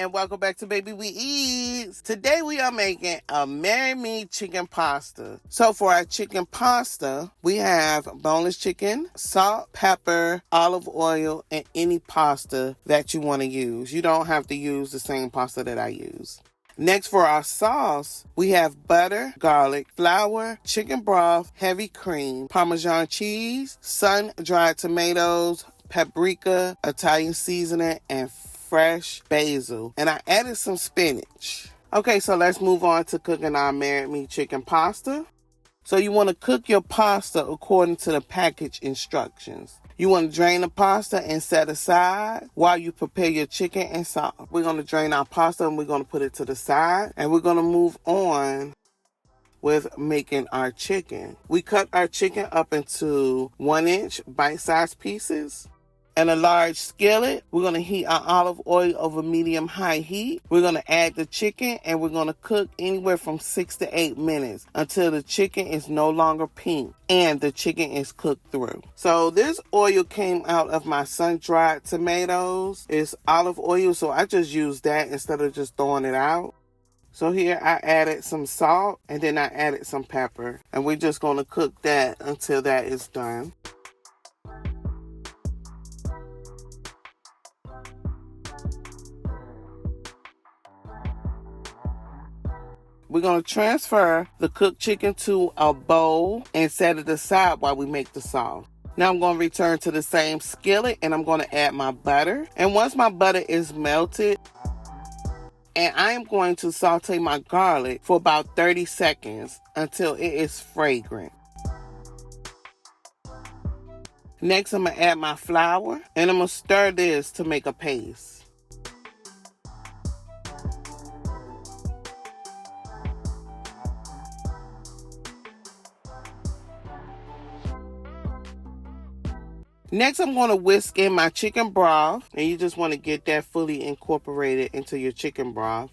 and welcome back to Baby We Eats. Today we are making a Marry Me chicken pasta. So for our chicken pasta, we have boneless chicken, salt, pepper, olive oil, and any pasta that you want to use. You don't have to use the same pasta that I use. Next, for our sauce, we have butter, garlic, flour, chicken broth, heavy cream, Parmesan cheese, sun-dried tomatoes, paprika, Italian seasoning, and fresh basil. And I added some spinach. Okay, so let's move on to cooking our Marry Me chicken pasta. So you want to cook your pasta according to the package instructions. You want to drain the pasta and set aside while you prepare your chicken and salt. We're going to drain our pasta and we're going to put it to the side. And we're going to move on with making our chicken. We cut our chicken up into 1-inch bite-sized pieces. In a large skillet, we're going to heat our olive oil over medium-high heat. We're going to add the chicken and we're going to cook anywhere from 6 to 8 minutes until the chicken is no longer pink and the chicken is cooked through. So this oil came out of my sun-dried tomatoes. It's olive oil, so I just used that instead of just throwing it out. So here I added some salt and then I added some pepper. And we're just going to cook that until that is done. We're going to transfer the cooked chicken to a bowl and set it aside while we make the sauce. Now I'm going to return to the same skillet and I'm going to add my butter. And once my butter is melted, and I am going to saute my garlic for about 30 seconds until it is fragrant. Next, I'm going to add my flour and I'm going to stir this to make a paste. Next, I'm going to whisk in my chicken broth, and you just want to get that fully incorporated into your chicken broth.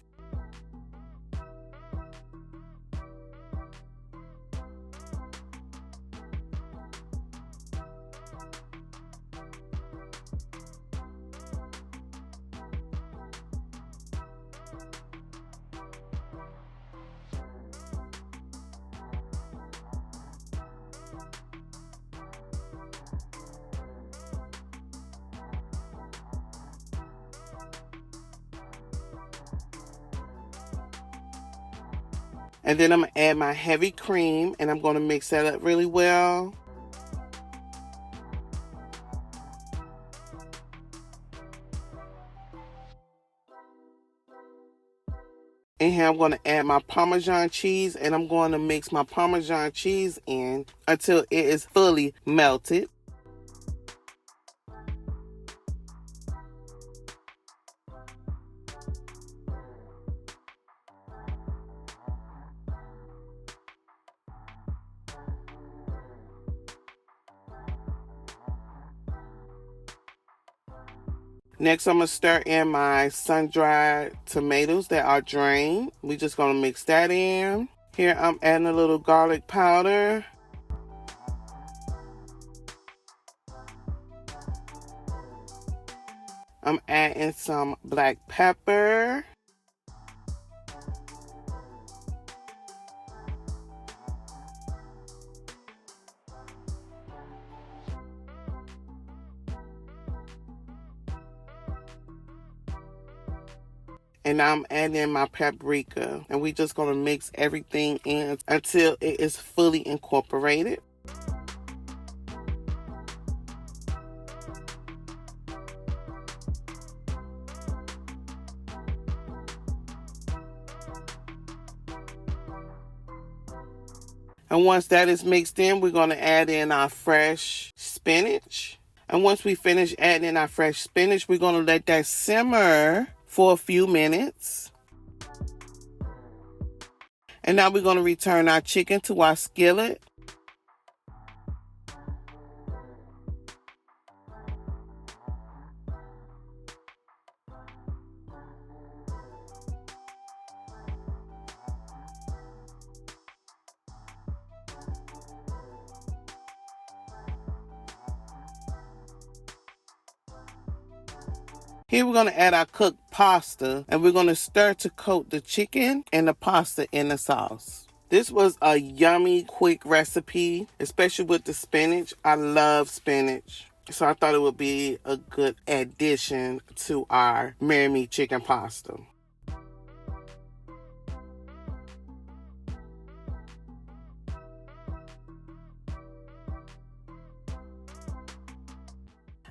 And then I'm going to add my heavy cream and I'm going to mix that up really well. And here I'm going to add my Parmesan cheese and I'm going to mix my Parmesan cheese in until it is fully melted. Next, I'm going to stir in my sun-dried tomatoes that are drained. We're just going to mix that in. Here, I'm adding a little garlic powder. I'm adding some black pepper. And I'm adding my paprika. And we're just going to mix everything in until it is fully incorporated. And once that is mixed in, we're going to add in our fresh spinach. And once we finish adding in our fresh spinach, we're going to let that simmer for a few minutes. And now we're going to return our chicken to our skillet. Here we're going to add our cooked pasta, and we're going to stir to coat the chicken and the pasta in the sauce. This was a yummy, quick recipe, especially with the spinach. I love spinach, so I thought it would be a good addition to our Marry Me chicken pasta.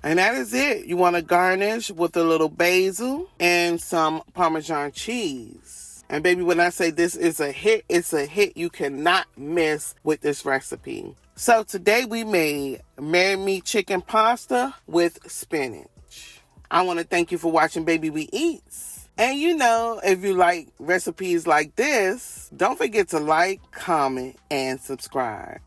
And that is it. You want to garnish with a little basil and some Parmesan cheese. And baby, when I say this is a hit, it's a hit you cannot miss with this recipe. So today we made Marry Me chicken pasta with spinach. I want to thank you for watching Baby We Eats. And you know, if you like recipes like this, don't forget to like, comment, and subscribe.